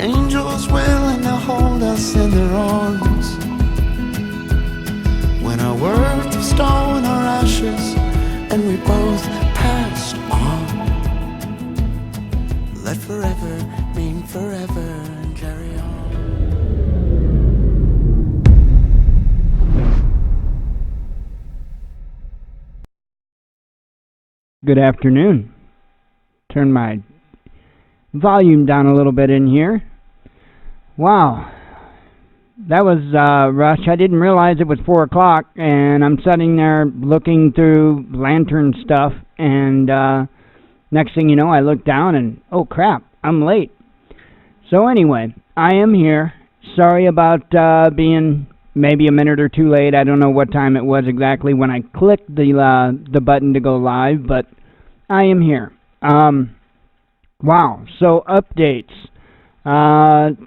angels willing to hold us in their arms. When our worth of stone, our ashes, and we both passed on. Let forever mean forever and carry on. Good afternoon. Turn my volume down a little bit in here. Wow. That was rush. I didn't realize it was 4 o'clock, and I'm sitting there looking through lantern stuff, and next thing you know, I look down and, oh crap, I'm late. So anyway, I am here. Sorry about being maybe a minute or two late. I don't know what time it was exactly when I clicked the button to go live, but I am here. Wow, so updates.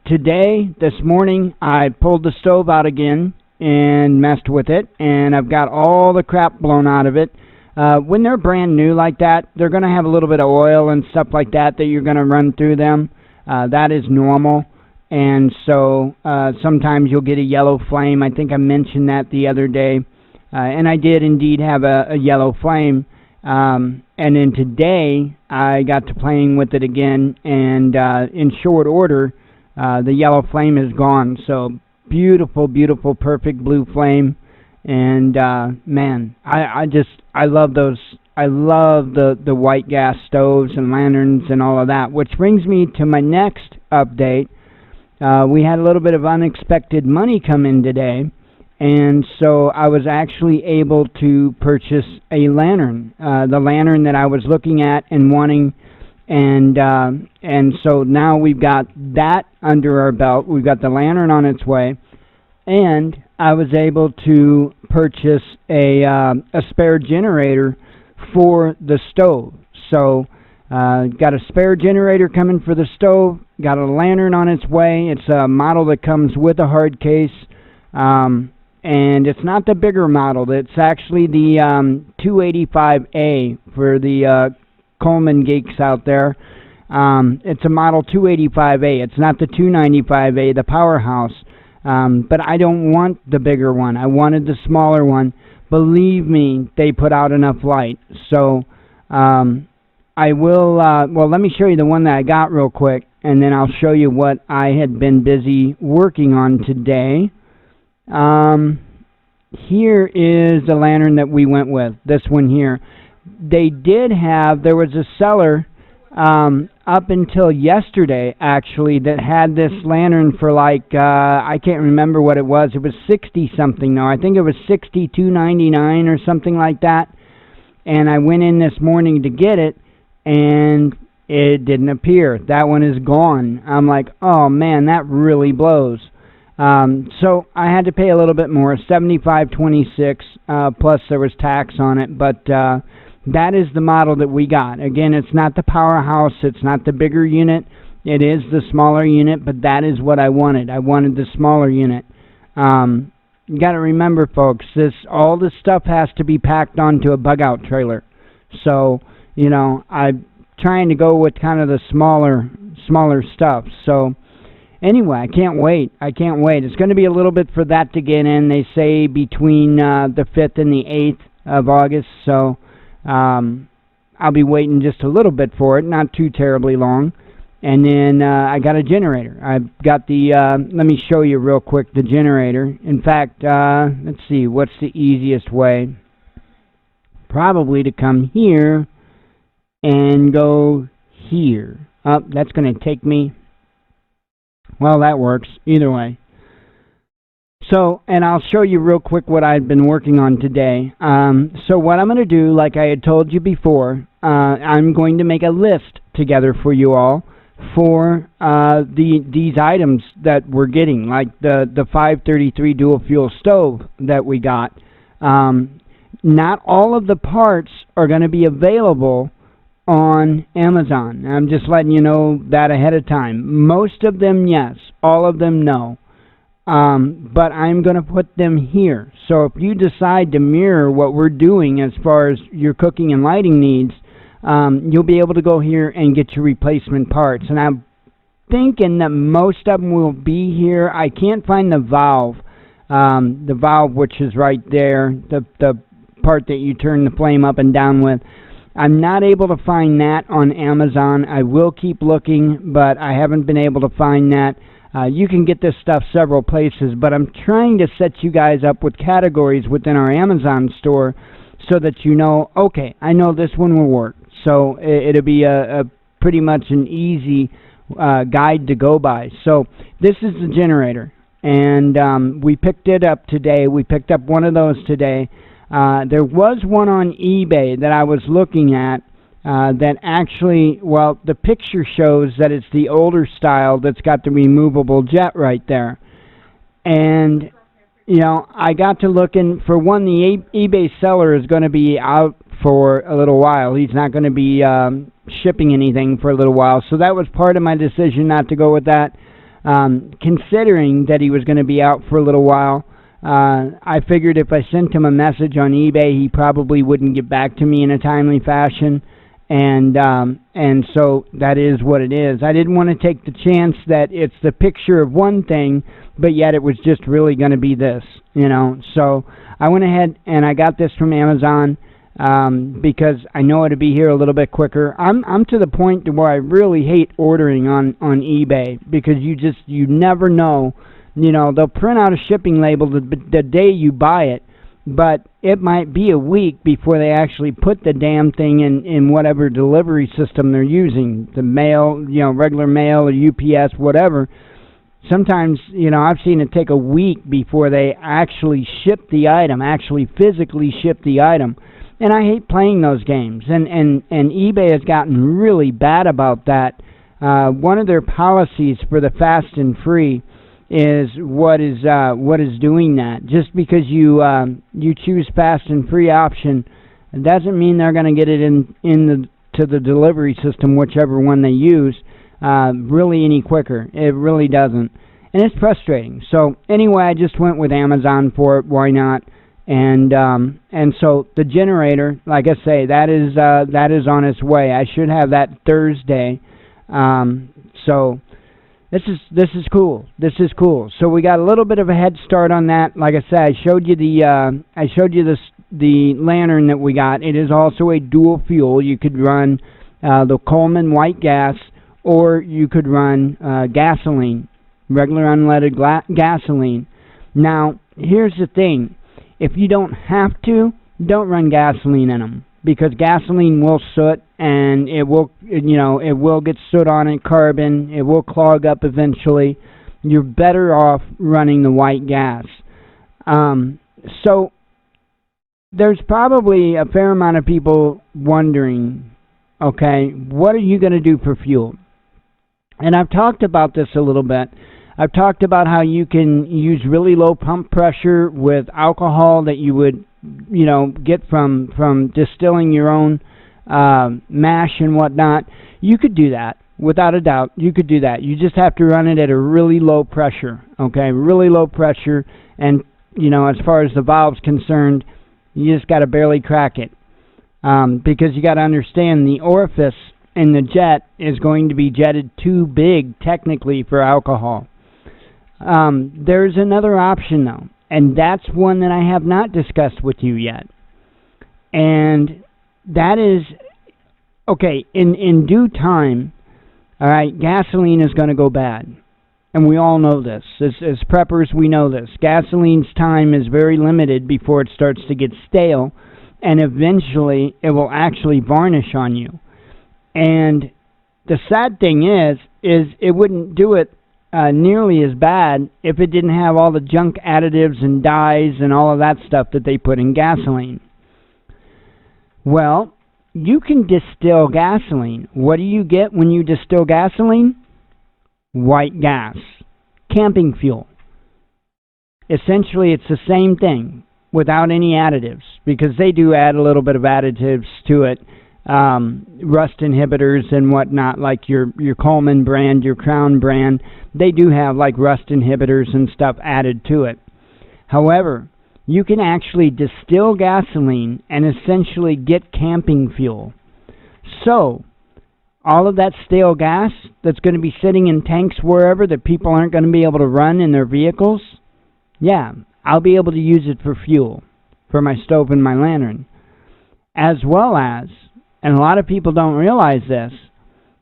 Today, this morning, I pulled the stove out again and messed with it, and I've got all the crap blown out of it. When they're brand new like that, they're going to have a little bit of oil and stuff like that you're going to run through them. That is normal, and so sometimes you'll get a yellow flame. I think I mentioned that the other day, and I did indeed have a yellow flame. And then today, I got to playing with it again, and in short order, the yellow flame is gone. So beautiful, beautiful, perfect blue flame. And man, I love those. I love the white gas stoves and lanterns and all of that. Which brings me to my next update. We had a little bit of unexpected money come in today. And so I was actually able to purchase a lantern, the lantern that I was looking at and wanting, and so now we've got that under our belt. We've got the lantern on its way, and I was able to purchase a spare generator for the stove. So got a spare generator coming for the stove, got a lantern on its way. It's a model that comes with a hard case. And it's not the bigger model. It's actually the 285A for the Coleman geeks out there. It's a model 285A. It's not the 295A, the powerhouse. But I don't want the bigger one. I wanted the smaller one. Believe me, they put out enough light. So I will, well, let me show you the one that I got real quick, and then I'll show you what I had been busy working on today. Here is the lantern that we went with, this one here. They did have, there was a seller up until yesterday, actually, that had this lantern for like, I can't remember what it was. It was 60-something, though. I think it was $62.99 or something like that. And I went in this morning to get it, and it didn't appear. That one is gone. I'm like, oh, man, that really blows. So I had to pay a little bit more, $75.26, plus there was tax on it, but that is the model that we got. Again, it's not the powerhouse, it's not the bigger unit, it is the smaller unit, but that is what I wanted. I wanted the smaller unit. You got to remember, folks, all this stuff has to be packed onto a bug-out trailer. So, you know, I'm trying to go with kind of the smaller stuff. So anyway, I can't wait. It's going to be a little bit for that to get in. They say between the 5th and the 8th of August. So I'll be waiting just a little bit for it, not too terribly long. And then I got a generator. I've got the, let me show you real quick the generator. In fact, let's see, what's the easiest way? Probably to come here and go here. Oh, that's going to take me. Well, that works. Either way. So, and I'll show you real quick what I've been working on today. So what I'm going to do, like I had told you before, I'm going to make a list together for you all for these items that we're getting, like the 533 dual fuel stove that we got. Not all of the parts are going to be available on Amazon. I'm just letting you know that ahead of time. Most of them, yes. All of them, no. But I'm going to put them here. So if you decide to mirror what we're doing as far as your cooking and lighting needs, you'll be able to go here and get your replacement parts. And thinking that most of them will be here. I can't find the valve which is right there, the part that you turn the flame up and down with. I'm not able to find that on Amazon. I will keep looking, but I haven't been able to find that. You can get this stuff several places, but I'm trying to set you guys up with categories within our Amazon store so that you know, okay, I know this one will work. So it'll be a pretty much an easy guide to go by. So this is the generator, and we picked it up today. We picked up one of those today. There was one on eBay that I was looking at that actually, well, the picture shows that it's the older style that's got the removable jet right there. And, you know, I got to looking, for one, the eBay seller is going to be out for a little while. He's not going to be shipping anything for a little while. So that was part of my decision not to go with that. Considering that he was going to be out for a little while, I figured if I sent him a message on eBay, he probably wouldn't get back to me in a timely fashion. And so that is what it is. I didn't want to take the chance that it's the picture of one thing, but yet it was just really going to be this, you know. So I went ahead and I got this from Amazon because I know it'll be here a little bit quicker. I'm to the point where I really hate ordering on eBay because you never know. You know, they'll print out a shipping label the day you buy it, but it might be a week before they actually put the damn thing in whatever delivery system they're using, the mail, you know, regular mail or UPS, whatever. Sometimes, you know, I've seen it take a week before they actually ship the item, actually physically ship the item. And I hate playing those games, and eBay has gotten really bad about that. One of their policies for the fast and free is what is doing that. Just because you choose fast and free option, it doesn't mean they're going to get it to the delivery system, whichever one they use, really any quicker. It really doesn't, and it's frustrating. So anyway, I just went with Amazon for it. Why not? And so the generator, like I say, that is on its way. I should have that Thursday. So this is cool. This is cool. So we got a little bit of a head start on that. Like I said, I showed you the lantern that we got. It is also a dual fuel. You could run the Coleman white gas, or you could run gasoline, regular unleaded gasoline. Now, here's the thing. If you don't have to, don't run gasoline in them, because gasoline will soot, and it will get soot on it, carbon. It will clog up eventually. You're better off running the white gas. So there's probably a fair amount of people wondering, okay, what are you going to do for fuel? And I've talked about this a little bit. I've talked about how you can use really low pump pressure with alcohol that you would, you know, get from distilling your own mash and whatnot. You could do that, without a doubt. You could do that. You just have to run it at a really low pressure, okay? Really low pressure, and, you know, as far as the valve's concerned, you just got to barely crack it, because you got to understand the orifice in the jet is going to be jetted too big, technically, for alcohol. There's another option, though, and that's one that I have not discussed with you yet. And that is, okay, in due time, all right, gasoline is going to go bad. And we all know this. As preppers, we know this. Gasoline's time is very limited before it starts to get stale, and eventually it will actually varnish on you. And the sad thing is it wouldn't do it nearly as bad if it didn't have all the junk additives and dyes and all of that stuff that they put in gasoline. Well, you can distill gasoline. What do you get when you distill gasoline? White gas, camping fuel. Essentially, it's the same thing without any additives, because they do add a little bit of additives to it, rust inhibitors and whatnot, like your Coleman brand, your Crown brand. They do have like rust inhibitors and stuff added to it. However, you can actually distill gasoline and essentially get camping fuel. So, all of that stale gas that's going to be sitting in tanks wherever that people aren't going to be able to run in their vehicles, yeah, I'll be able to use it for fuel for my stove and my lantern. As well as, and a lot of people don't realize this,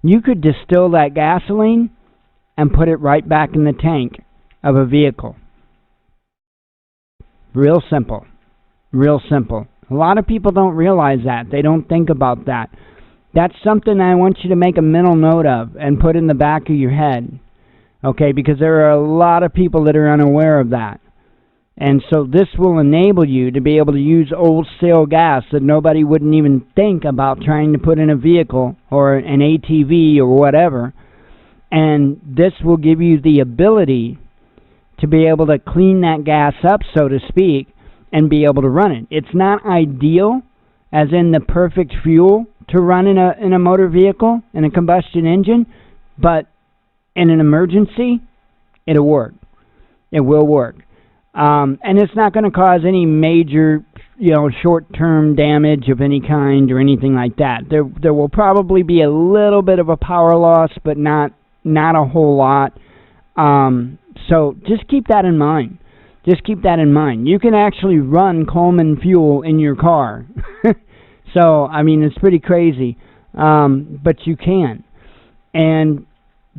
you could distill that gasoline and put it right back in the tank of a vehicle. Real simple. Real simple. A lot of people don't realize that. They don't think about that. That's something I want you to make a mental note of and put in the back of your head. Okay, because there are a lot of people that are unaware of that. And so this will enable you to be able to use old stale gas that nobody wouldn't even think about trying to put in a vehicle or an ATV or whatever. And this will give you the ability to be able to clean that gas up, so to speak, and be able to run it. It's not ideal, as in the perfect fuel to run in a motor vehicle, in a combustion engine, but in an emergency, it'll work. It will work. And it's not going to cause any major, short-term damage of any kind or anything like that. There will probably be a little bit of a power loss, but not a whole lot. So just keep that in mind. Just keep that in mind. You can actually run Coleman fuel in your car. So, I mean, it's pretty crazy. But you can. And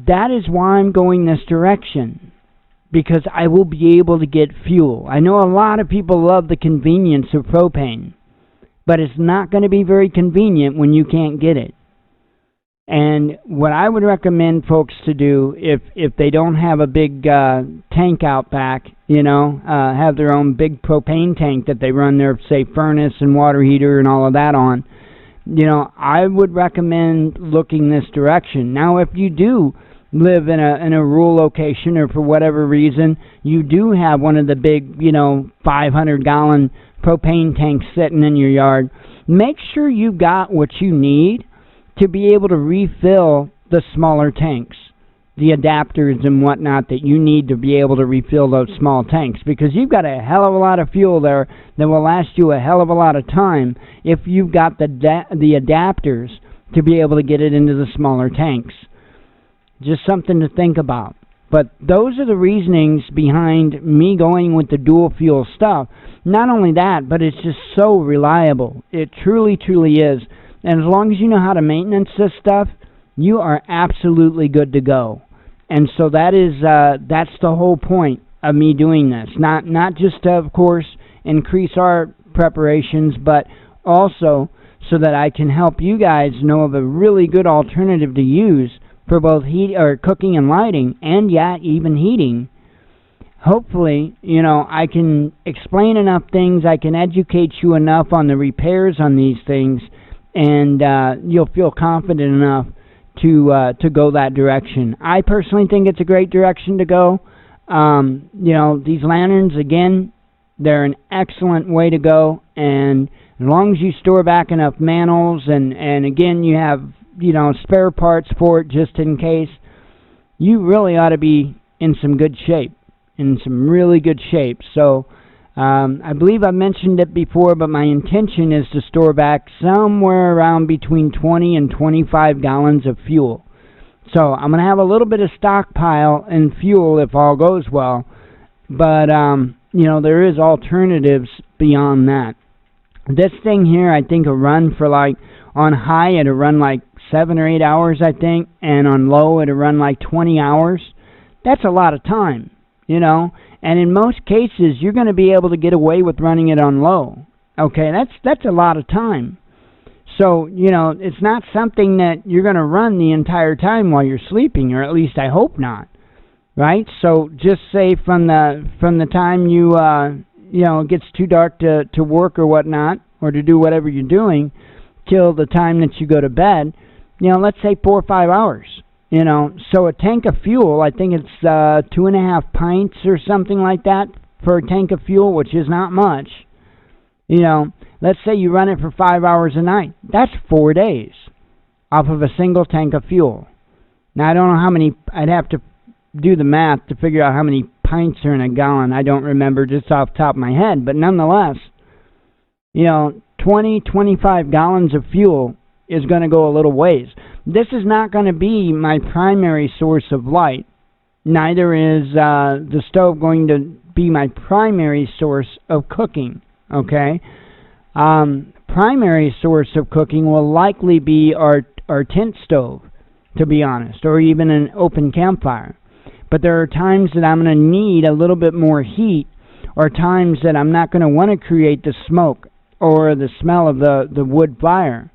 that is why I'm going this direction. Because I will be able to get fuel. I know a lot of people love the convenience of propane. But it's not going to be very convenient when you can't get it. And what I would recommend folks to do, if they don't have a big tank out back, have their own big propane tank that they run their, say, furnace and water heater and all of that on, I would recommend looking this direction. Now, if you do live in a rural location, or for whatever reason, you do have one of the big, 500-gallon propane tanks sitting in your yard, make sure you got what you need to be able to refill the smaller tanks, the adapters and whatnot that you need to be able to refill those small tanks, because you've got a hell of a lot of fuel there that will last you a hell of a lot of time if you've got the adapters to be able to get it into the smaller tanks. Just something to think about. But those are the reasonings behind me going with the dual fuel stuff. Not only that, but it's just so reliable. It truly, truly is. And as long as you know how to maintenance this stuff, you are absolutely good to go. And so that's the whole point of me doing this. Not just to, of course, increase our preparations, but also so that I can help you guys know of a really good alternative to use for both heat or cooking and lighting, and even heating. Hopefully, I can explain enough things, I can educate you enough on the repairs on these things, and you'll feel confident enough to go that direction. I personally think it's a great direction to go. These lanterns, again, they're an excellent way to go, and as long as you store back enough manholes, and again, you have spare parts for it just in case, you really ought to be in some good shape, in some really good shape. So I believe I mentioned it before, but my intention is to store back somewhere around between 20 and 25 gallons of fuel. So I'm going to have a little bit of stockpile in fuel if all goes well, but there is alternatives beyond that. This thing here, I think, will run for on high it'll run 7 or 8 hours, I think, and on low it'll run 20 hours. That's a lot of time, and in most cases you're going to be able to get away with running it on low. Okay, that's a lot of time. So, it's not something that you're going to run the entire time while you're sleeping, or at least I hope not, right? So just say from the time it gets too dark to work or whatnot, or to do whatever you're doing, till the time that you go to bed, let's say 4 or 5 hours, So a tank of fuel, I think it's 2.5 pints or something like that for a tank of fuel, which is not much. Let's say you run it for 5 hours a night. That's 4 days off of a single tank of fuel. Now, I don't know how many, I'd have to do the math to figure out how many pints are in a gallon. I don't remember just off the top of my head, but nonetheless, 20, 25 gallons of fuel is going to go a little ways. this is not going to be my primary source of light. Neither is the stove going to be my primary source of cooking, okay? Primary source of cooking will likely be our tent stove, to be honest, or even an open campfire. But there are times that I'm going to need a little bit more heat, or times that I'm not going to want to create the smoke or the smell of the wood fire,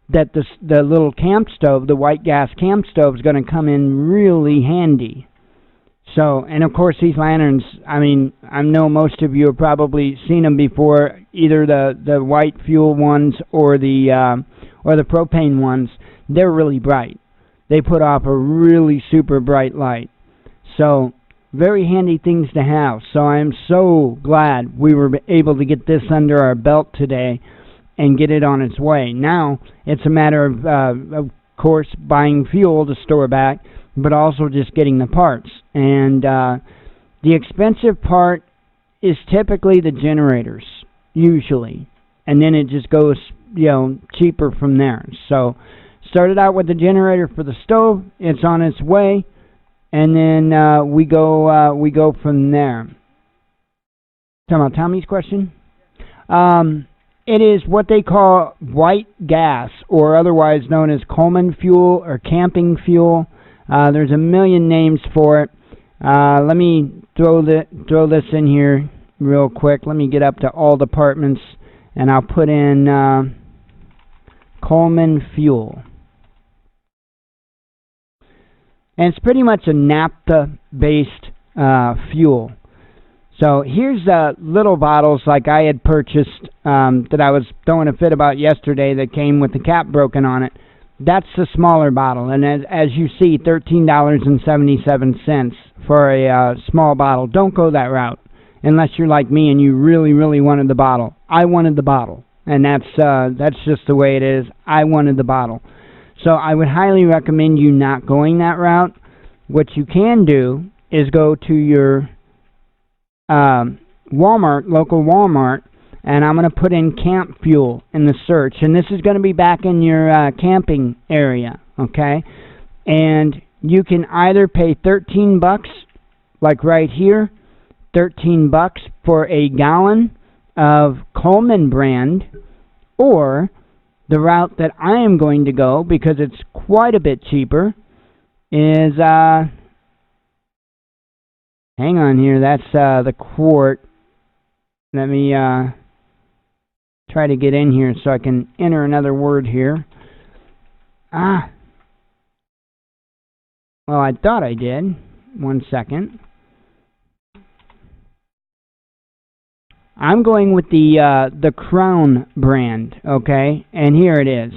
that the little camp stove, the white gas camp stove, is going to come in really handy. So, and of course these lanterns, I mean, I know most of you have probably seen them before, either the white fuel ones or the propane ones. They're really bright. They put off a really super bright light. So, very handy things to have. So I am so glad we were able to get this under our belt today and get it on its way. Now, it's a matter of course, buying fuel to store back, but also just getting the parts. And the expensive part is typically the generators, usually. And then it just goes, cheaper from there. So, started out with the generator for the stove. It's on its way. And then we go from there. Talking about Tommy's question? It is what they call white gas, or otherwise known as Coleman fuel or camping fuel. There's a million names for it. Let me throw this in here real quick. Let me get up to all departments, and I'll put in Coleman fuel. And it's pretty much a naphtha-based fuel. So here's little bottles like I had purchased that I was throwing a fit about yesterday that came with the cap broken on it. That's the smaller bottle. And as you see, $13.77 for a small bottle. Don't go that route unless you're like me and you really, really wanted the bottle. I wanted the bottle. And that's just the way it is. I wanted the bottle. So I would highly recommend you not going that route. What you can do is go to your Walmart, local Walmart, and I'm going to put in camp fuel in the search. And this is going to be back in your camping area, okay? And you can either pay $13, like right here, $13 for a gallon of Coleman brand, or the route that I am going to go, because it's quite a bit cheaper, is, hang on here, that's the quart. Let me try to get in here so I can enter another word here. Well, I thought I did. 1 second. I'm going with the Crown brand, okay? And here it is.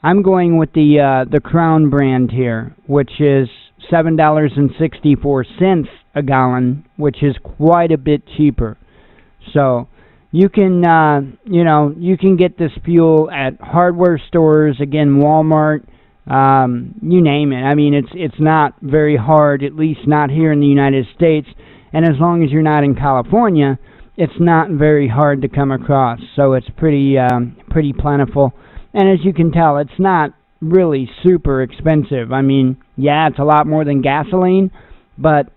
I'm going with the Crown brand here, which is $7.64 a gallon, which is quite a bit cheaper. So you can you can get this fuel at hardware stores, again Walmart, you name it. I mean, it's not very hard, at least not here in the United States. And as long as you're not in California, it's not very hard to come across. So it's pretty plentiful. And as you can tell, it's not really super expensive. I mean, yeah, it's a lot more than gasoline, but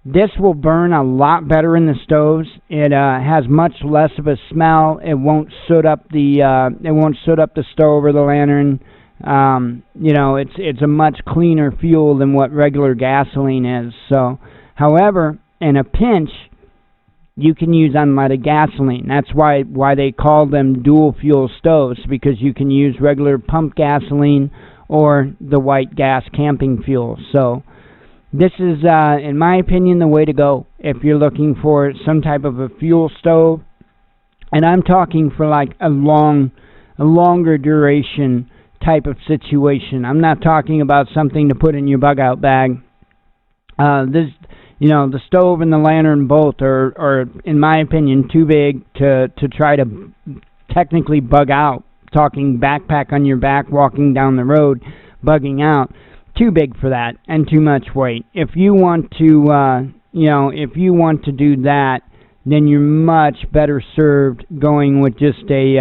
this will burn a lot better in the stoves. It has much less of a smell. It won't soot up the stove or the lantern. It's a much cleaner fuel than what regular gasoline is. So, however, in a pinch, you can use unleaded gasoline. That's why they call them dual fuel stoves, because you can use regular pump gasoline or the white gas camping fuel. So this is, in my opinion, the way to go if you're looking for some type of a fuel stove. And I'm talking for like a longer duration type of situation. I'm not talking about something to put in your bug out bag. The stove and the lantern both are, in my opinion, too big to try to technically bug out. Talking backpack on your back, walking down the road, bugging out. Too big for that, and too much weight. If you want to, do that, then you're much better served going with just a,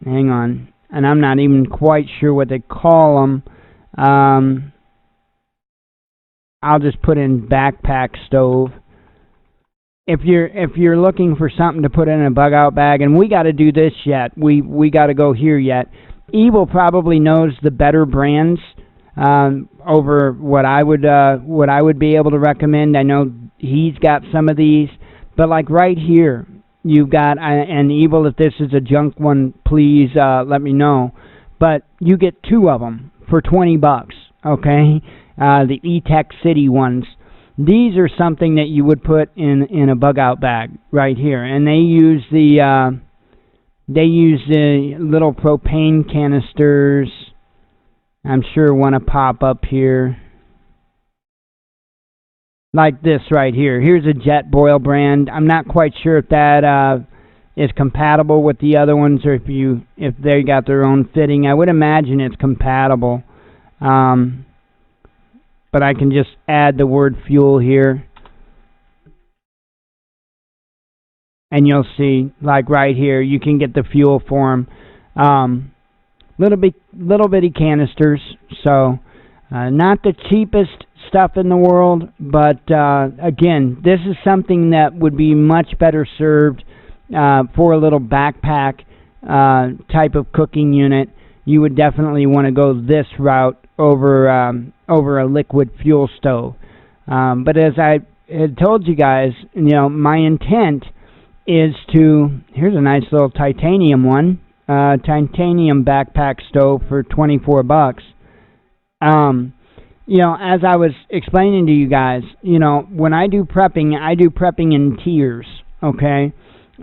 hang on, and I'm not even quite sure what they call them. I'll just put in backpack stove. If you're looking for something to put in a bug out bag, and we got to do this yet, we got to go here yet. Evil probably knows the better brands over what I would be able to recommend. I know he's got some of these, but like right here, you've got and Evil. If this is a junk one, please let me know. But you get 2 of them for $20. Okay, the E-Tech City ones. These are something that you would put in a bug out bag right here, and they use the little propane canisters. I'm sure want to pop up here like this right here. Here's a Jet Boil brand. I'm not quite sure if that is compatible with the other ones, or if they got their own fitting. I would imagine it's compatible. But I can just add the word fuel here. And you'll see, like right here, you can get the fuel for them. Little bitty canisters. So, not the cheapest stuff in the world, but again, this is something that would be much better served for a little backpack type of cooking unit. You would definitely want to go this route over a liquid fuel stove. But as I had told you guys, my intent is here's a nice little titanium one, titanium backpack stove for $24. As I was explaining to you guys, when I do prepping in tiers, okay,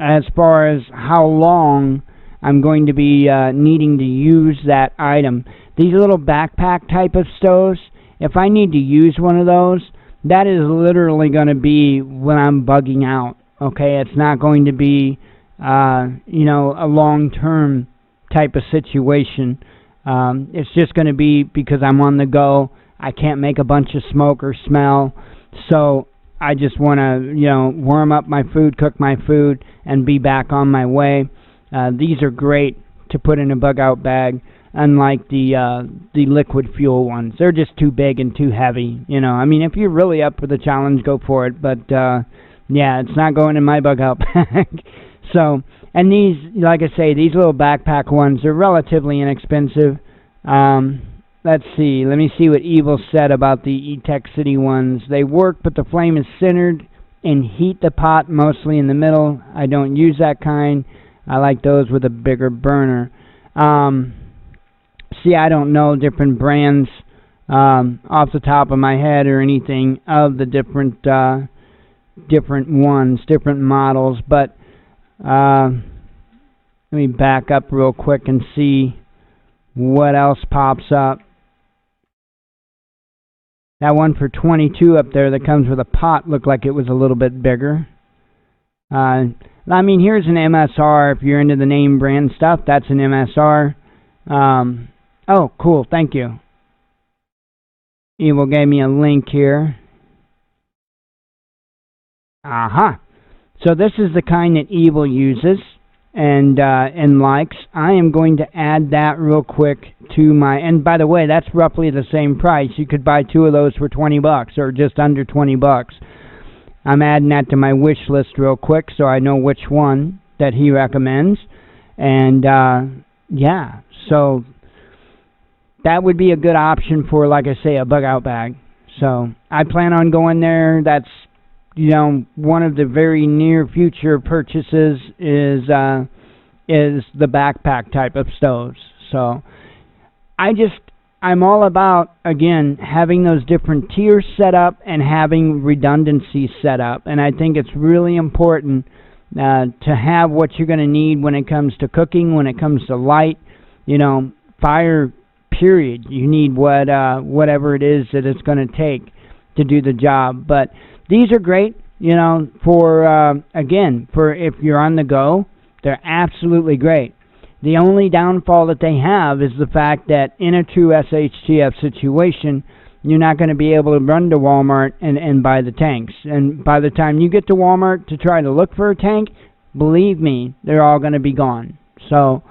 as far as how long I'm going to be needing to use that item. These little backpack type of stoves, if I need to use one of those, that is literally going to be when I'm bugging out, okay? It's not going to be, a long-term type of situation. It's just going to be because I'm on the go. I can't make a bunch of smoke or smell, so I just want to, warm up my food, cook my food, and be back on my way. These are great to put in a bug-out bag, unlike the liquid fuel ones. They're just too big and too heavy, I mean, if you're really up for the challenge, go for it, but, yeah, it's not going in my bug-out bag. So, and these, like I say, these little backpack ones are relatively inexpensive. Let's see. Let me see what Evil said about the E-Tech City ones. They work, but the flame is centered and heat the pot mostly in the middle. I don't use that kind. I like those with a bigger burner. See, I don't know different brands off the top of my head or anything of the different ones, different models. But let me back up real quick and see what else pops up. That one for $22 up there that comes with a pot looked like it was a little bit bigger. I mean, here's an MSR. If you're into the name brand stuff, that's an MSR. Oh, cool. Thank you. Evil gave me a link here. Aha. So this is the kind that Evil uses and likes. I am going to add that real quick to my, and by the way, that's roughly the same price. You could buy 2 of those for $20 or just under $20. I'm adding that to my wish list real quick so I know which one that he recommends. And yeah, so that would be a good option for, like I say, a bug out bag. So I plan on going there. That's, one of the very near future purchases is the backpack type of stoves. So I'm all about, again, having those different tiers set up and having redundancy set up. And I think it's really important to have what you're going to need when it comes to cooking, when it comes to light, fire, period. You need whatever it is that it's going to take to do the job. But these are great, for, again, for if you're on the go, they're absolutely great. The only downfall that they have is the fact that in a true SHTF situation, you're not going to be able to run to Walmart and buy the tanks. And by the time you get to Walmart to try to look for a tank, believe me, they're all going to be gone. So,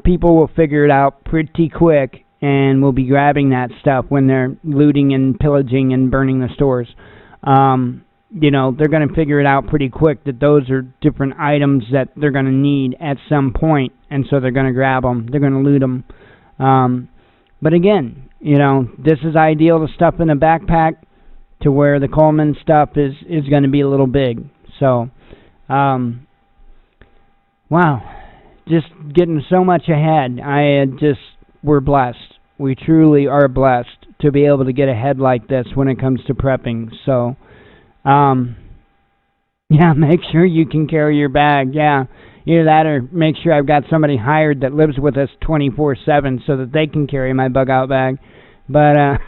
people will figure it out pretty quick and will be grabbing that stuff when they're looting and pillaging and burning the stores. They're going to figure it out pretty quick that those are different items that they're going to need at some point, and so they're going to grab them. They're going to loot them. But again, this is ideal to stuff in a backpack to where the Coleman stuff is going to be a little big. So, wow, just getting so much ahead. We're blessed. We truly are blessed to be able to get ahead like this when it comes to prepping. So, make sure you can carry your bag. Yeah, either that or make sure I've got somebody hired that lives with us 24/7 so that they can carry my bug-out bag. But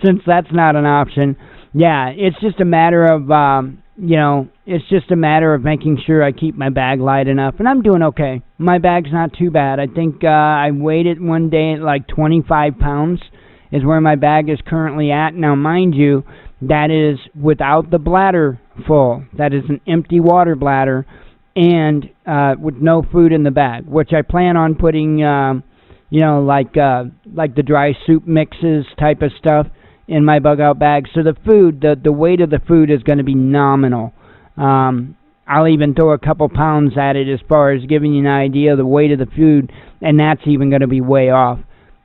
since that's not an option, it's just a matter of making sure I keep my bag light enough, and I'm doing okay. My bag's not too bad. I think I weighed it one day at like 25 pounds is where my bag is currently at. Now, mind you, that is without the bladder full. That is an empty water bladder and with no food in the bag, which I plan on putting, like the dry soup mixes type of stuff in my bug-out bag. So the food, the weight of the food is going to be nominal. I'll even throw a couple pounds at it as far as giving you an idea of the weight of the food, and that's even going to be way off.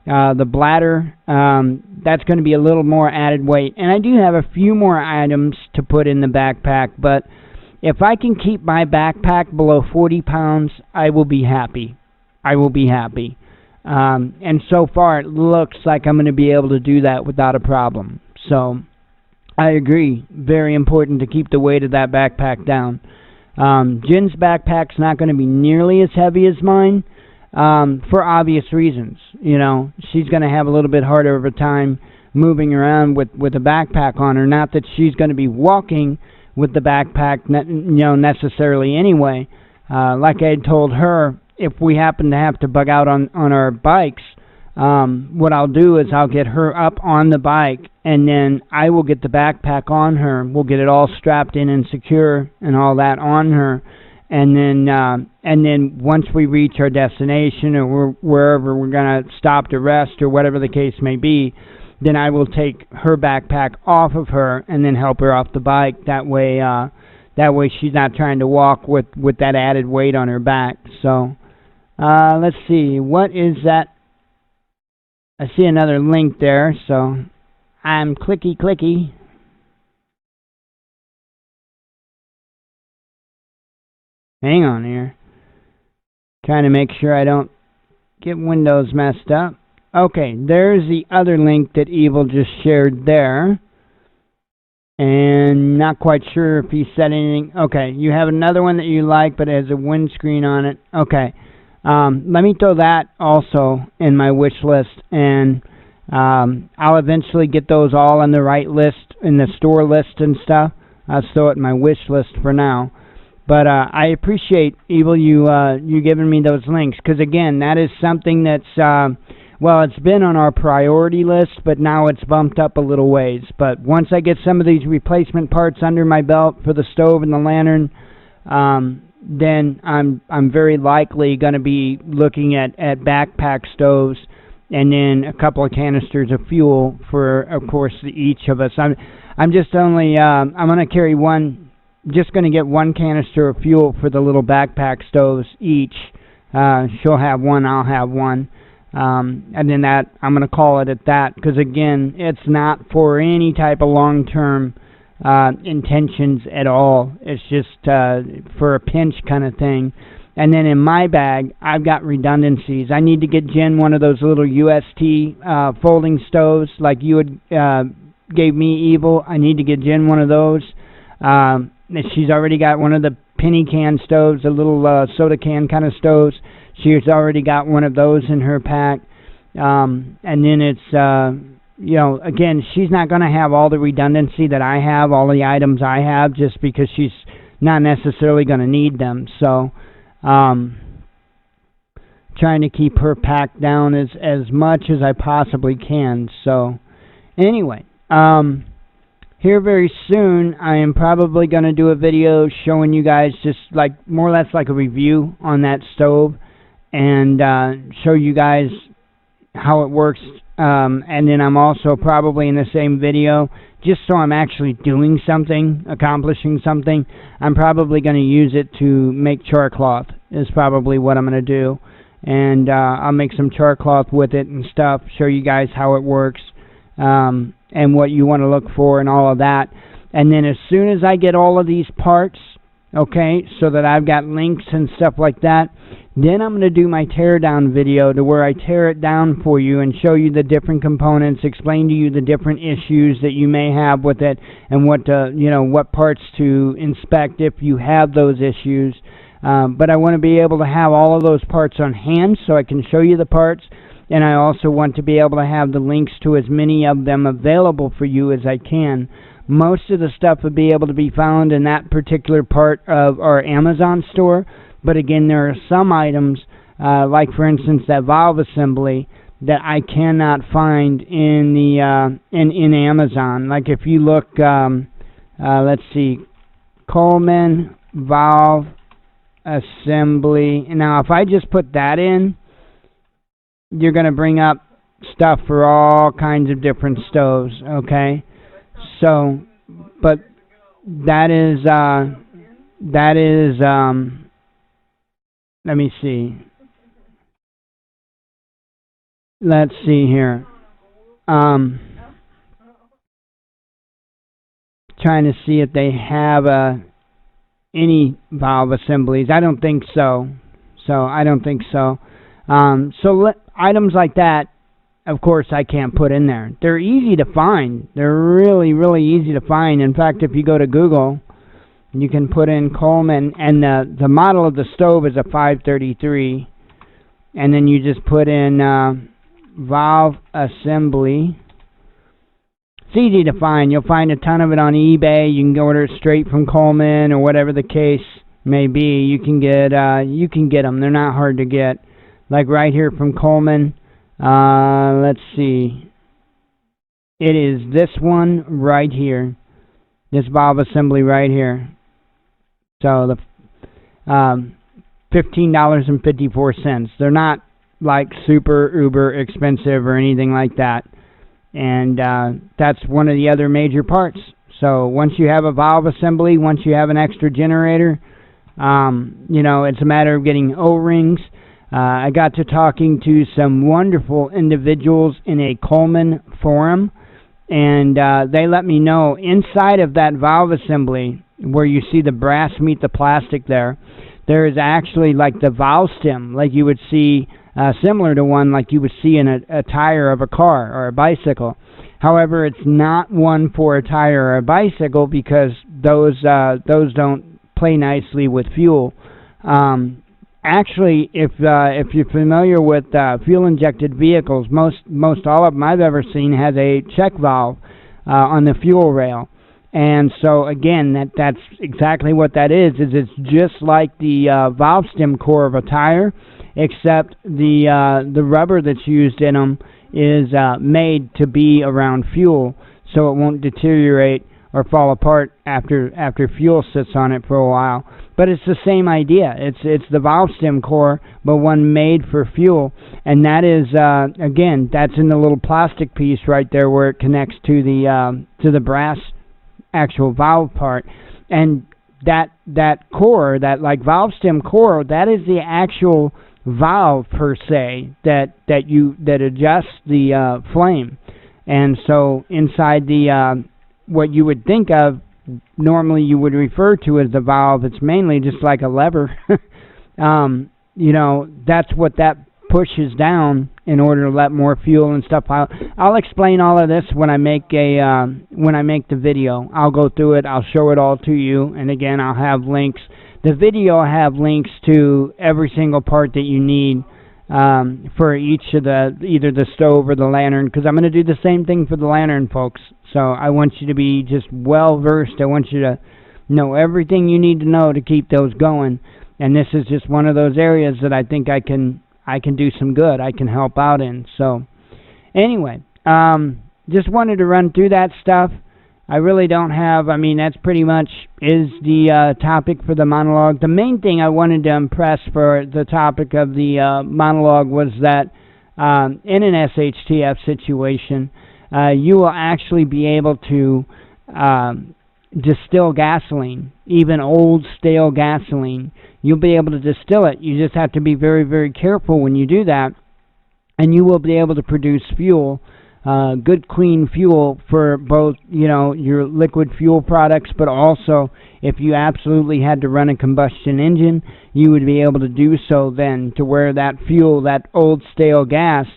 The bladder, that's going to be a little more added weight. And I do have a few more items to put in the backpack, but if I can keep my backpack below 40 pounds, I will be happy. And so far, it looks like I'm going to be able to do that without a problem. So, I agree. Very important to keep the weight of that backpack down. Jen's backpack's not going to be nearly as heavy as mine, for obvious reasons. She's going to have a little bit harder of a time moving around with a backpack on her. Not that she's going to be walking with the backpack, necessarily anyway. Like I had told her, if we happen to have to bug out on our bikes, what I'll do is I'll get her up on the bike, and then I will get the backpack on her. We'll get it all strapped in and secure and all that on her, and then once we reach our destination or wherever we're going to stop to rest or whatever the case may be, then I will take her backpack off of her and then help her off the bike. That way she's not trying to walk with that added weight on her back. So, let's see. What is that? I see another link there, so I'm clicky. Hang on here. Trying to make sure I don't get Windows messed up. Okay, there's the other link that Evil just shared there. And not quite sure if he said anything. Okay, you have another one that you like, but it has a windscreen on it. Okay. Let me throw that also in my wish list, and I'll eventually get those all on the right list, in the store list and stuff. I'll throw it in my wish list for now. But I appreciate, Evil, you giving me those links, because again, that is something that's, it's been on our priority list, but now it's bumped up a little ways. But once I get some of these replacement parts under my belt for the stove and the lantern, then I'm very likely going to be looking at backpack stoves, and then a couple of canisters of fuel for, of course, each of us. I'm just only I'm going to carry one. Just going to get one canister of fuel for the little backpack stoves each. She'll have one, I'll have one, and then that I'm going to call it at that, because again, it's not for any type of long-term intentions at all. It's just for a pinch kind of thing. And then in my bag, I've got redundancies. I need to get Jen one of those little UST folding stoves like you had gave me, Evil. I need to get Jen one of those. She's already got one of the penny can stoves, the little soda can kind of stoves. She's already got one of those in her pack. And then it's again, she's not going to have all the redundancy that I have, all the items I have, just because she's not necessarily going to need them. So, trying to keep her packed down as much as I possibly can. So, anyway, here very soon, I am probably going to do a video showing you guys just like, more or less like a review on that stove. and show you guys how it works. And then I'm also probably in the same video, just so I'm actually doing something, accomplishing something, I'm probably going to use it to make char cloth is probably what I'm going to do. And I'll make some char cloth with it and stuff, show you guys how it works, and what you want to look for and all of that. And then as soon as I get all of these parts, okay, so that I've got links and stuff like that, then I'm going to do my teardown video to where I tear it down for you and show you the different components, explain to you the different issues that you may have with it, and what what parts to inspect if you have those issues. But I want to be able to have all of those parts on hand so I can show you the parts, and I also want to be able to have the links to as many of them available for you as I can. Most of the stuff would be able to be found in that particular part of our Amazon store, but again, there are some items, like for instance that valve assembly, that I cannot find in the in Amazon. Like if you look, let's see, Coleman valve assembly. Now, if I just put that in, you're going to bring up stuff for all kinds of different stoves, okay? So, but that is, let me see. Let's see here. Trying to see if they have any valve assemblies. I don't think so. I don't think so. Items like that, of course, I can't put in there. They're easy to find. They're really, really easy to find. In fact, if you go to Google, you can put in Coleman, and the model of the stove is a 533, and then you just put in valve assembly. It's easy to find. You'll find a ton of it on eBay. You can order it straight from Coleman or whatever the case may be. You can get them. They're not hard to get. Like right here from Coleman. Let's see. It is this one right here. This valve assembly right here. So the $15.54. They're not like super uber expensive or anything like that. And that's one of the other major parts. So once you have a valve assembly, once you have an extra generator, it's a matter of getting O-rings. I got to talking to some wonderful individuals in a Coleman forum, and they let me know inside of that valve assembly, where you see the brass meet the plastic there is actually like the valve stem, like you would see, similar to one like you would see in a tire of a car or a bicycle. However, it's not one for a tire or a bicycle because those don't play nicely with fuel. Actually, if you're familiar with fuel-injected vehicles, most all of them I've ever seen has a check valve on the fuel rail. And so again, that's exactly what that is it's just like the valve stem core of a tire, except the rubber that's used in them is made to be around fuel, so it won't deteriorate or fall apart after fuel sits on it for a while. But it's the same idea. It's the valve stem core, but one made for fuel, and that is again, that's in the little plastic piece right there where it connects to the brass actual valve part. And that core, that like valve stem core, that is the actual valve per se that adjusts the flame. And so inside the what you would think of normally you would refer to as the valve, it's mainly just like a lever. That's what that pushes down in order to let more fuel and stuff out. I'll explain all of this when I make the video. I'll go through it, I'll show it all to you, and again, I'll have links. The video will have links to every single part that you need for each of either the stove or the lantern, because I'm going to do the same thing for the lantern, folks. So I want you to be just well versed. I want you to know everything you need to know to keep those going. And this is just one of those areas that I think I can do some good. I can help out in. So anyway, just wanted to run through that stuff. I really don't have, I mean, that's pretty much is the topic for the monologue. The main thing I wanted to impress for the topic of the monologue was that in an SHTF situation, you will actually be able to distill gasoline, even old stale gasoline. You'll be able to distill it. You just have to be very, very careful when you do that, and you will be able to produce fuel. Good clean fuel for both, your liquid fuel products, but also if you absolutely had to run a combustion engine, you would be able to do so then, to where that fuel, that old stale gas,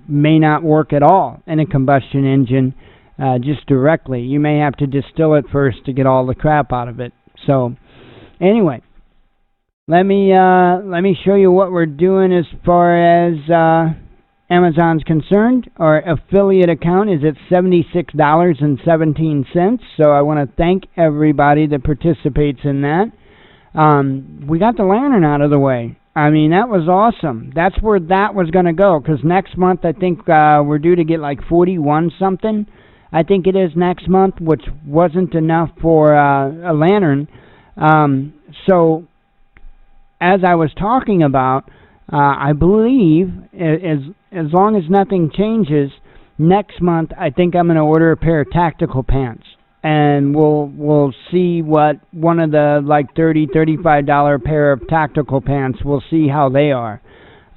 may not work at all in a combustion engine just directly. You may have to distill it first to get all the crap out of it. So anyway, let me show you what we're doing as far as Amazon's concerned. Our affiliate account is at $76.17, so I want to thank everybody that participates in that. We got the lantern out of the way. I mean, that was awesome. That's where that was going to go, because next month I think we're due to get like 41 something. I think it is next month, which wasn't enough for a lantern. So as I was talking about, I believe as long as nothing changes, next month I think I'm going to order a pair of tactical pants, and we'll see what one of the like $35 pair of tactical pants. We'll see how they are.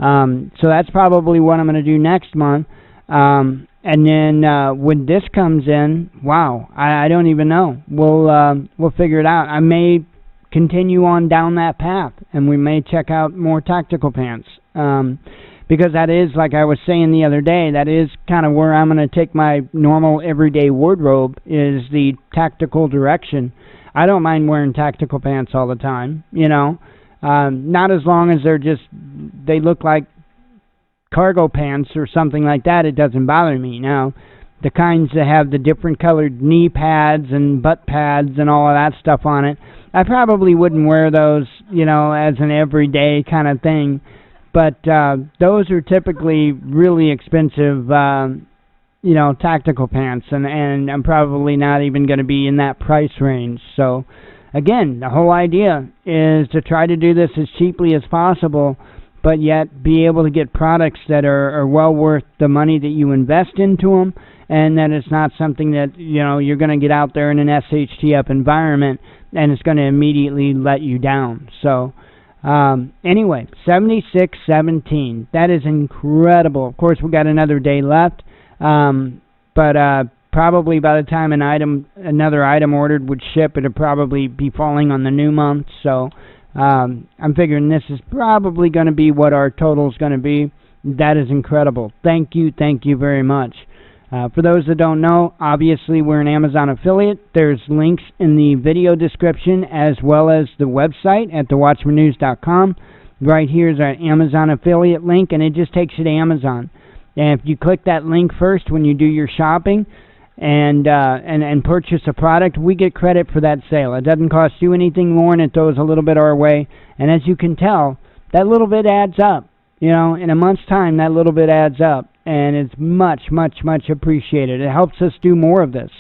So that's probably what I'm going to do next month. And then when this comes in, wow, I don't even know. We'll figure it out. I may continue on down that path, and we may check out more tactical pants. Because that is, like I was saying the other day, that is kind of where I'm going to take my normal everyday wardrobe, is the tactical direction. I don't mind wearing tactical pants all the time, not as long as they look like cargo pants or something like that. It doesn't bother me. Now, the kinds that have the different colored knee pads and butt pads and all of that stuff on it, I probably wouldn't wear those, as an everyday kind of thing. But those are typically really expensive, tactical pants, and I'm probably not even going to be in that price range. So, again, the whole idea is to try to do this as cheaply as possible, but yet be able to get products that are well worth the money that you invest into them, and that it's not something that, you're going to get out there in an SHTF environment and it's going to immediately let you down. So, anyway, 76.17. That is incredible. Of course, we got another day left, but probably by the time another item ordered would ship, it'd probably be falling on the new month. So I'm figuring this is probably going to be what our total is going to be. That is incredible. Thank you very much. For those that don't know, obviously we're an Amazon affiliate. There's links in the video description as well as the website at thewatchmannews.com. Right here is our Amazon affiliate link, and it just takes you to Amazon. And if you click that link first when you do your shopping and purchase a product, we get credit for that sale. It doesn't cost you anything more, and it throws a little bit our way. And as you can tell, that little bit adds up. In a month's time, that little bit adds up. And it's much, much, much appreciated. It helps us do more of this.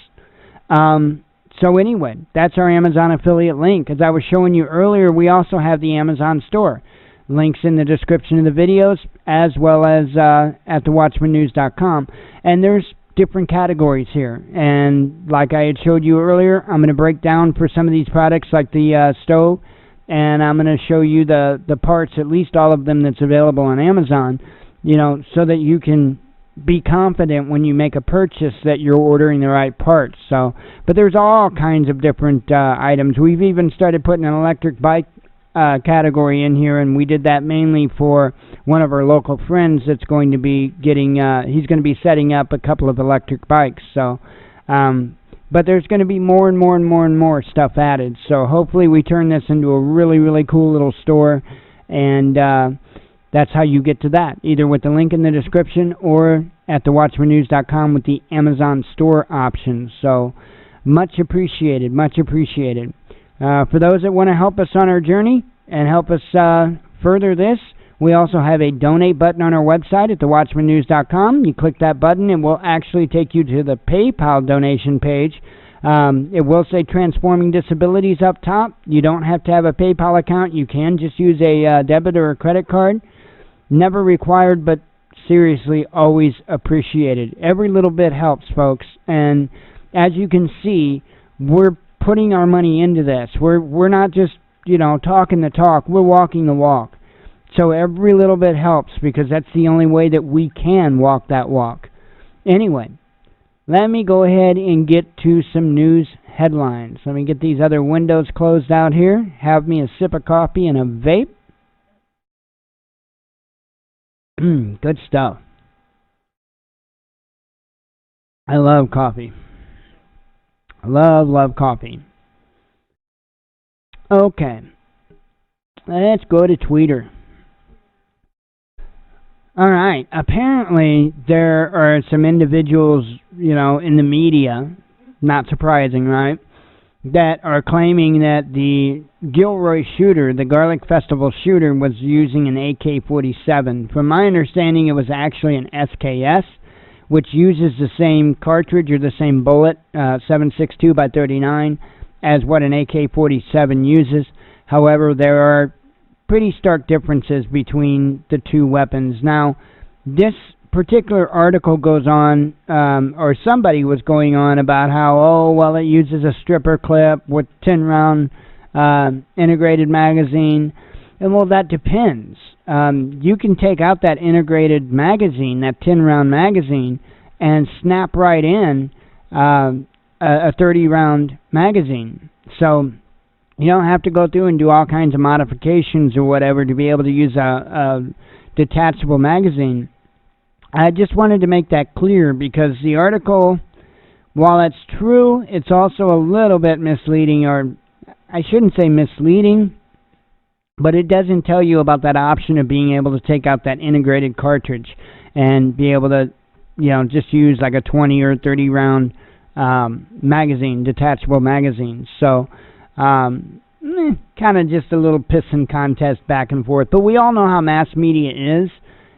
So anyway, that's our Amazon affiliate link. As I was showing you earlier, we also have the Amazon store. Links in the description of the videos, as well as at thewatchmannews.com. And there's different categories here. And like I had showed you earlier, I'm going to break down for some of these products, like the stove, and I'm going to show you the parts, at least all of them that's available on Amazon, so that you can be confident when you make a purchase that you're ordering the right parts. So, but there's all kinds of different items. We've even started putting an electric bike category in here, and we did that mainly for one of our local friends that's going to be getting, he's going to be setting up a couple of electric bikes. So, but there's going to be more and more and more and more stuff added. So hopefully we turn this into a really, really cool little store, and that's how you get to that, either with the link in the description or at thewatchmannews.com with the Amazon store option. So much appreciated, much appreciated. For those that want to help us on our journey and help us further this, We also have a donate button on our website at thewatchmannews.com. You click that button, it will actually take you to the PayPal donation page. It will say Transforming Disabilities up top. You don't have to have a PayPal account. You can just use a debit or a credit card. Never required, but seriously, always appreciated. Every little bit helps, folks. And as you can see, we're putting our money into this. We're not just, talking the talk. We're walking the walk. So every little bit helps, because that's the only way that we can walk that walk. Anyway, let me go ahead and get to some news headlines. Let me get these other windows closed out here. Have me a sip of coffee and a vape. Good stuff. I love coffee. I love coffee. Okay. Let's go to Twitter. All right. Apparently, there are some individuals, in the media, not surprising, right, that are claiming that the Gilroy shooter, the Garlic Festival shooter, was using an AK-47. From my understanding, it was actually an SKS, which uses the same cartridge or the same bullet, 7.62 by 39, as what an AK-47 uses. However, there are pretty stark differences between the two weapons. Now, this particular article goes on, or somebody was going on about how, it uses a stripper clip with 10-round integrated magazine. And, well, that depends. You can take out that integrated magazine, that 10-round magazine, and snap right in a 30-round magazine. So you don't have to go through and do all kinds of modifications or whatever to be able to use a detachable magazine. I just wanted to make that clear, because the article, while it's true, it's also a little bit misleading, or I shouldn't say misleading, but it doesn't tell you about that option of being able to take out that integrated cartridge and be able to, just use like a 20 or 30 round magazine, detachable magazine. So, kind of just a little pissing contest back and forth. But we all know how mass media is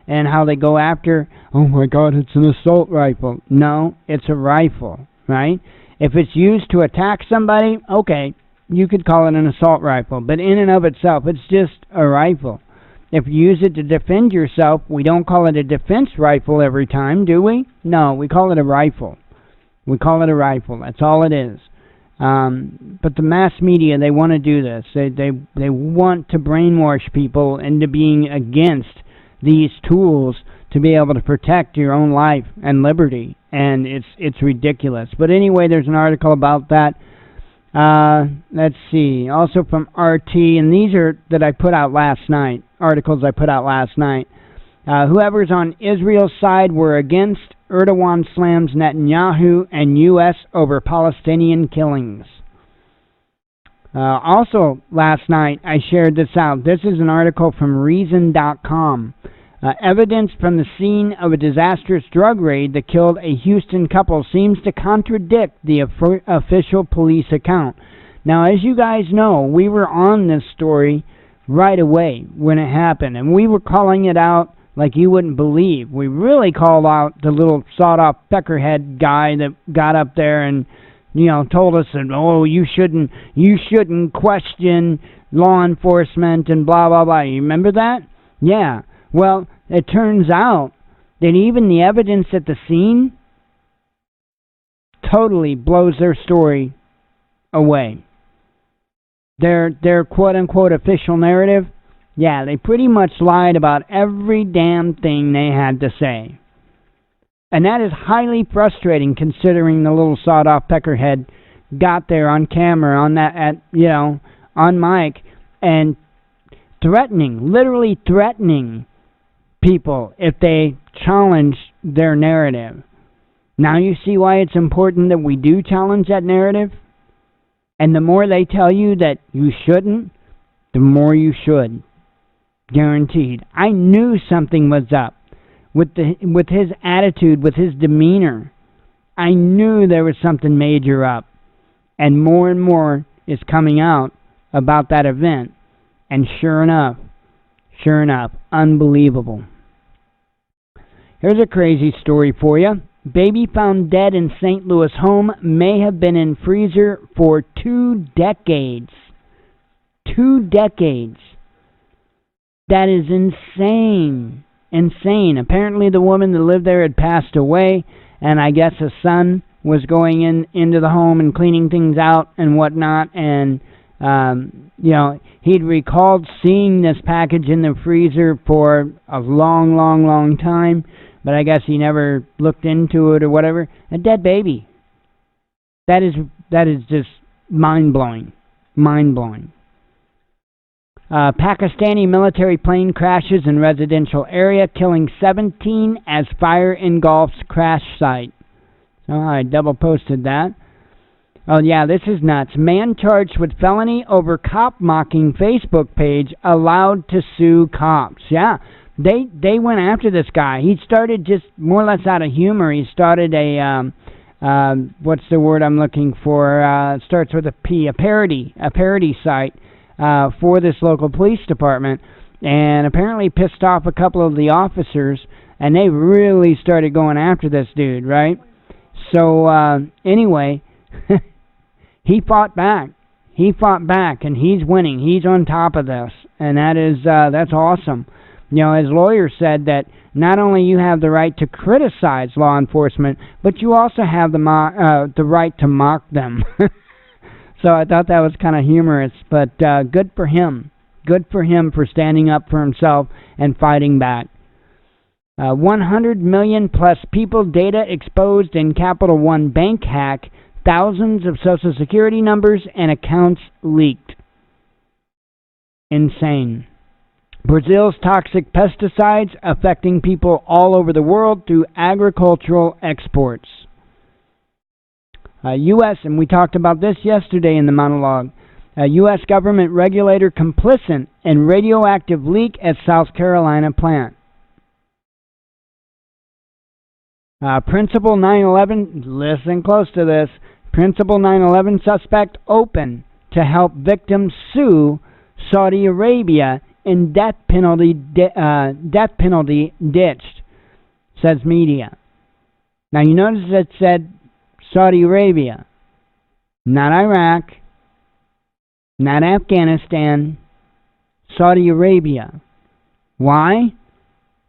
and how they go after, oh my God, it's an assault rifle. No, it's a rifle, right? If it's used to attack somebody, okay, you could call it an assault rifle. But in and of itself, it's just a rifle. If you use it to defend yourself, we don't call it a defense rifle every time, do we? No, we call it a rifle. We call it a rifle. That's all it is. But the mass media, they want to do this. They want to brainwash people into being against these tools to be able to protect your own life and liberty, and it's ridiculous. But anyway, there's an article about that. Let's see. Also from RT, and these are that I put out last night. Articles I put out last night. Whoever's on Israel's side were against Erdogan slams Netanyahu and U.S. over Palestinian killings. Also, last night, I shared this out. This is an article from Reason.com. Evidence from the scene of a disastrous drug raid that killed a Houston couple seems to contradict the official police account. Now, as you guys know, we were on this story right away when it happened, and we were calling it out like you wouldn't believe. We really called out the little sawed-off peckerhead guy that got up there and, told us that, you shouldn't question law enforcement and blah, blah, blah. You remember that? Yeah. Well, it turns out that even the evidence at the scene totally blows their story away. Their quote-unquote official narrative, yeah, they pretty much lied about every damn thing they had to say. And that is highly frustrating, considering the little sawed-off peckerhead got there on camera, on mic, and literally threatening people if they challenge their narrative. Now you see why it's important that we do challenge that narrative? And the more they tell you that you shouldn't, the more you should. Guaranteed. I knew something was up with his attitude, with his demeanor. I knew there was something major up. And more is coming out about that event. And sure enough, Sure enough, unbelievable. Here's a crazy story for you. Baby found dead in St. Louis home may have been in freezer for 2 decades. 2 decades. That is insane. Insane. Apparently the woman that lived there had passed away, and I guess a son was going into the home and cleaning things out and whatnot, and he'd recalled seeing this package in the freezer for a long, long, long time, but I guess he never looked into it or whatever. A dead baby. That is just mind-blowing. Mind-blowing. Pakistani military plane crashes in residential area, killing 17 as fire engulfs crash site. So I double posted that. Oh yeah, this is nuts. Man charged with felony over cop mocking Facebook page allowed to sue cops. Yeah, they went after this guy. He started just more or less out of humor. He started a what's the word I'm looking for? Starts with a P. A parody site for this local police department, and apparently pissed off a couple of the officers, and they really started going after this dude, right? So anyway, he fought back. He fought back, and he's winning. He's on top of this, and that's awesome. You know, his lawyer said that not only you have the right to criticize law enforcement, but you also have the right to mock them. So I thought that was kind of humorous, but good for him. Good for him for standing up for himself and fighting back. 100 million plus people data exposed in Capital One bank hack. Thousands of Social Security numbers and accounts leaked. Insane. Brazil's toxic pesticides affecting people all over the world through agricultural exports. U.S., and we talked about this yesterday in the monologue, U.S. government regulator complicit in radioactive leak at South Carolina plant. Principal 9/11, listen close to this, Principal 9/11 suspect open to help victims sue Saudi Arabia in death penalty ditched, says media. Now you notice it said Saudi Arabia, not Iraq, not Afghanistan, Saudi Arabia. Why?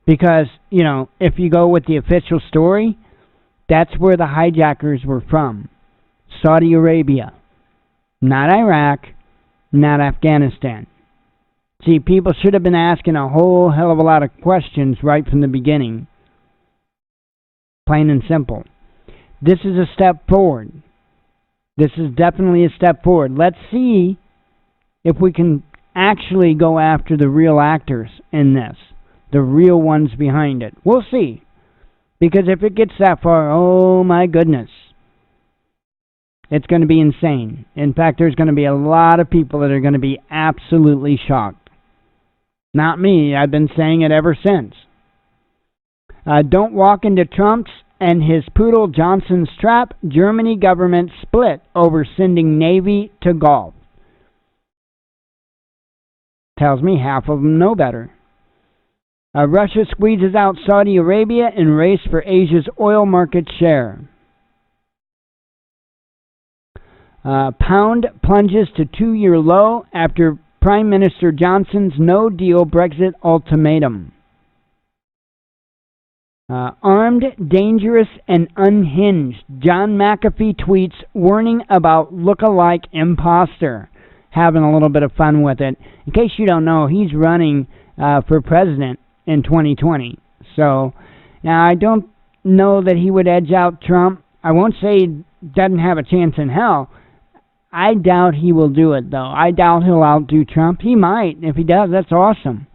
Because, you know, if you go with the official story, that's where the hijackers were from. Saudi Arabia. Not Iraq, not Afghanistan. See, people should have been asking a whole hell of a lot of questions right from the beginning. Plain and simple. This is a step forward. This is definitely a step forward. Let's see if we can actually go after the real actors in this. The real ones behind it. We'll see. Because if it gets that far, oh my goodness, it's going to be insane. In fact, there's going to be a lot of people that are going to be absolutely shocked. Not me. I've been saying it ever since. Don't walk into Trump's and his poodle Johnson's trap. Germany government split over sending Navy to Gulf. Tells me half of them know better. Russia squeezes out Saudi Arabia in race for Asia's oil market share. Pound plunges to 2-year low after Prime Minister Johnson's no-deal Brexit ultimatum. Armed, dangerous, and unhinged. John McAfee tweets warning about look-alike imposter. Having a little bit of fun with it. In case you don't know, he's running for president in 2020. So, now I don't know that he would edge out Trump. I won't say he doesn't have a chance in hell. I doubt he will do it, though. I doubt he'll outdo Trump. He might. If he does, that's awesome.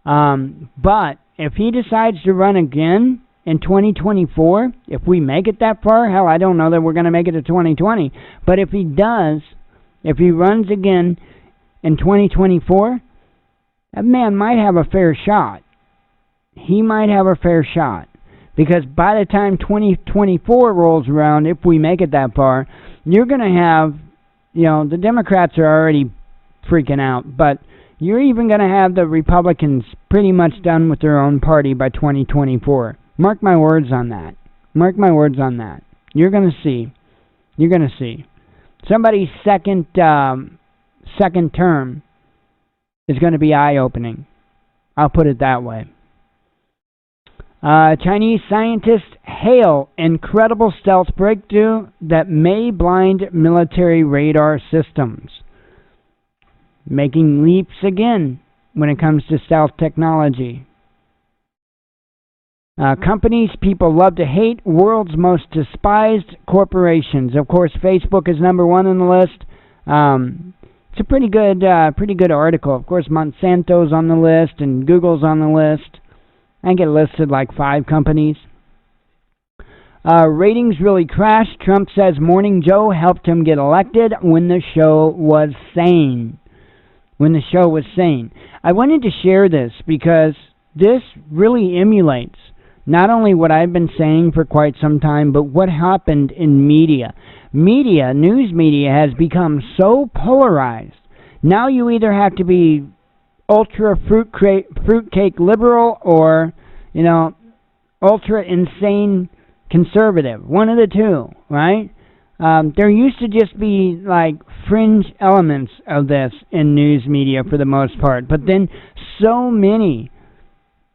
But if he decides to run again in 2024, if we make it that far, hell, I don't know that we're going to make it to 2020. But if he does, if he runs again in 2024, that man might have a fair shot. He might have a fair shot. Because by the time 2024 rolls around, if we make it that far, you're going to have, you know, the Democrats are already freaking out. But You're even going to have the Republicans pretty much done with their own party by 2024. Mark my words on that. Mark my words on that. You're going to see. You're going to see. Somebody's second term is going to be eye-opening. I'll put it that way. Chinese scientists hail incredible stealth breakthrough that may blind military radar systems. Making leaps again when it comes to stealth technology. Companies people love to hate, world's most despised corporations. Of course, Facebook is number one on the list. It's a pretty good article. Of course, Monsanto's on the list and Google's on the list. I get listed like 5 companies. Ratings really crashed. Trump says Morning Joe helped him get elected when the show was sane. I wanted to share this because this really emulates not only what I've been saying for quite some time, but what happened in media. News media has become so polarized. Now you either have to be ultra fruitcake liberal or, ultra insane conservative. One of the two, right? There used to just be like fringe elements of this in news media for the most part, but then so many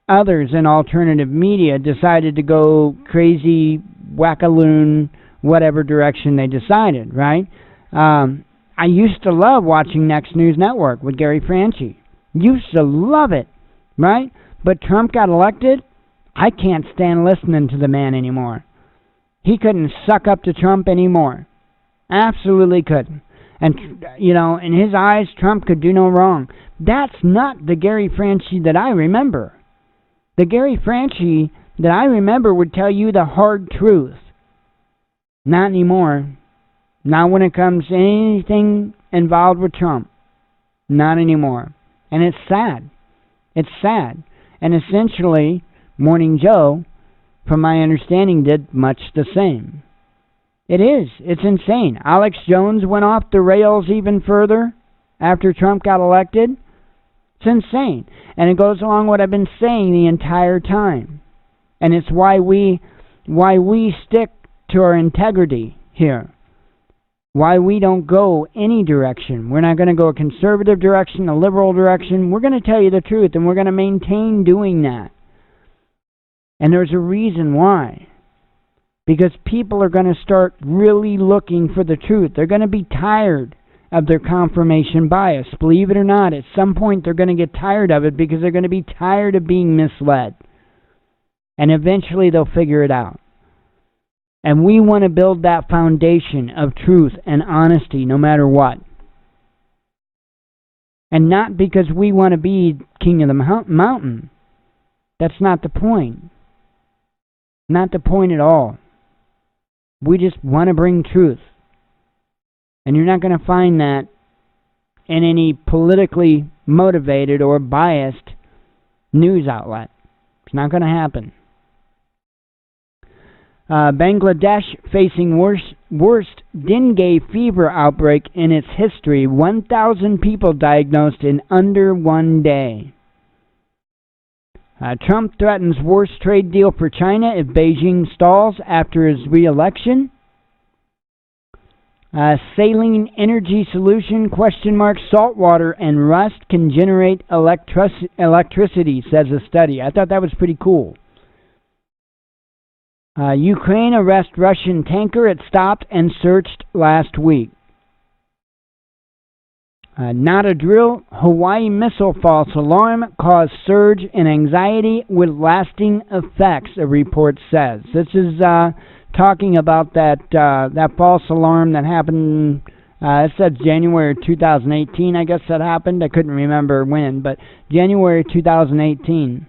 others in alternative media decided to go crazy, wackaloon, whatever direction they decided, right? I used to love watching Next News Network with Gary Franchi. Used to love it, right? But Trump got elected. I can't stand listening to the man anymore. He couldn't suck up to Trump anymore. Absolutely couldn't. And, in his eyes, Trump could do no wrong. That's not the Gary Franchi that I remember. The Gary Franchi that I remember would tell you the hard truth. Not anymore. Not when it comes to anything involved with Trump. Not anymore. And it's sad. It's sad. And essentially, Morning Joe, from my understanding, did much the same. It is. It's insane. Alex Jones went off the rails even further after Trump got elected. It's insane. And it goes along what I've been saying the entire time. And it's why we stick to our integrity here. Why we don't go any direction. We're not going to go a conservative direction, a liberal direction. We're going to tell you the truth, and we're going to maintain doing that. And there's a reason why. Because people are going to start really looking for the truth. They're going to be tired of their confirmation bias. Believe it or not, at some point they're going to get tired of it because they're going to be tired of being misled. And eventually they'll figure it out. And we want to build that foundation of truth and honesty no matter what. And not because we want to be king of the mountain. That's not the point. Not the point at all. We just want to bring truth. And you're not going to find that in any politically motivated or biased news outlet. It's not going to happen. Bangladesh facing worst dengue fever outbreak in its history. 1,000 people diagnosed in under 1 day. Trump threatens worst trade deal for China if Beijing stalls after his re-election. Saline energy solution, ? Saltwater and rust can generate electricity, says a study. I thought that was pretty cool. Ukraine arrests Russian tanker it stopped and searched last week. Not a drill. Hawaii missile false alarm caused surge in anxiety with lasting effects, a report says. This is talking about that false alarm that happened, it says January 2018, I guess that happened. I couldn't remember when, but January 2018.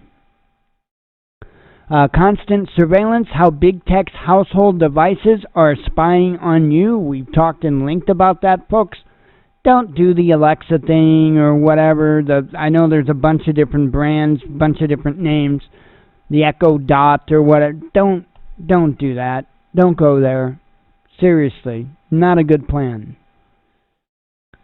Constant surveillance, how big tech's household devices are spying on you. We've talked and linked about that, folks. Don't do the Alexa thing or whatever. I know there's a bunch of different brands, bunch of different names. The Echo Dot or whatever. Don't do that. Don't go there. Seriously, not a good plan.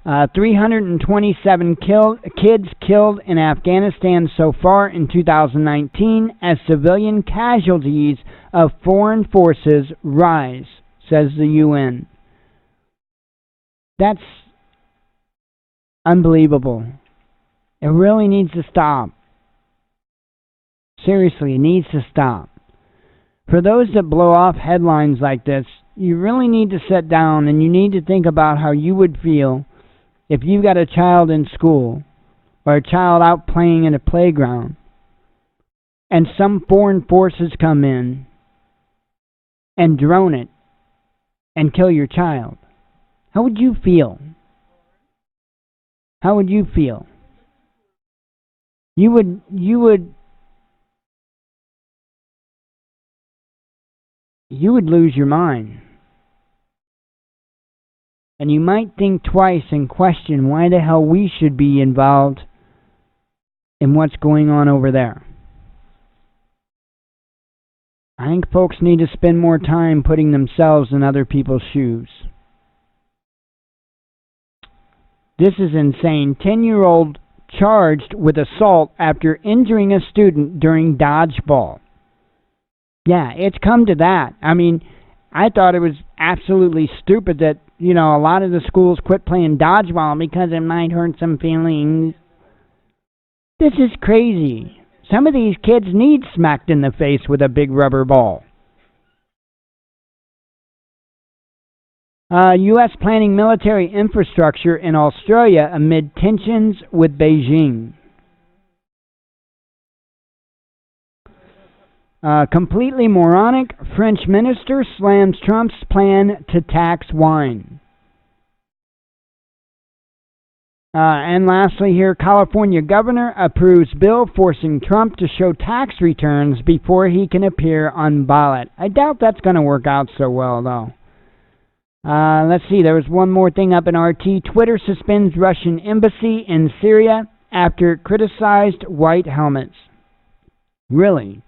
327 kids killed in Afghanistan so far in 2019 as civilian casualties of foreign forces rise, says the UN. That's unbelievable. It really needs to stop. Seriously, it needs to stop. For those that blow off headlines like this, you really need to sit down and you need to think about how you would feel if you got a child in school or a child out playing in a playground and some foreign forces come in and drone it and kill your child. How would you feel? How would you feel? You would lose your mind. And you might think twice and question why the hell we should be involved in what's going on over there. I think folks need to spend more time putting themselves in other people's shoes. This is insane. 10-year-old charged with assault after injuring a student during dodgeball. Yeah, it's come to that. I mean, I thought it was absolutely stupid that, a lot of the schools quit playing dodgeball because it might hurt some feelings. This is crazy. Some of these kids need smacked in the face with a big rubber ball. U.S. planning military infrastructure in Australia amid tensions with Beijing. Completely moronic, French minister slams Trump's plan to tax wine. And lastly here, California governor approves bill forcing Trump to show tax returns before he can appear on ballot. I doubt that's going to work out so well, though. Let's see, there was one more thing up in RT. Twitter suspends Russian embassy in Syria after it criticized white helmets. Really?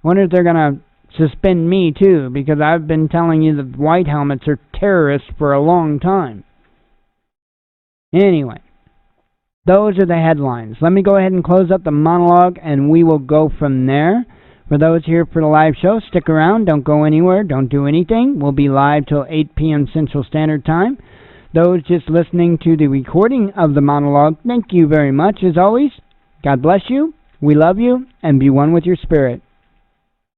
I wonder if they're going to suspend me too, because I've been telling you that white helmets are terrorists for a long time. Anyway, those are the headlines. Let me go ahead and close up the monologue, and we will go from there. For those here for the live show, stick around. Don't go anywhere. Don't do anything. We'll be live till 8 p.m. Central Standard Time. Those just listening to the recording of the monologue, thank you very much. As always, God bless you. We love you, and be one with your spirit.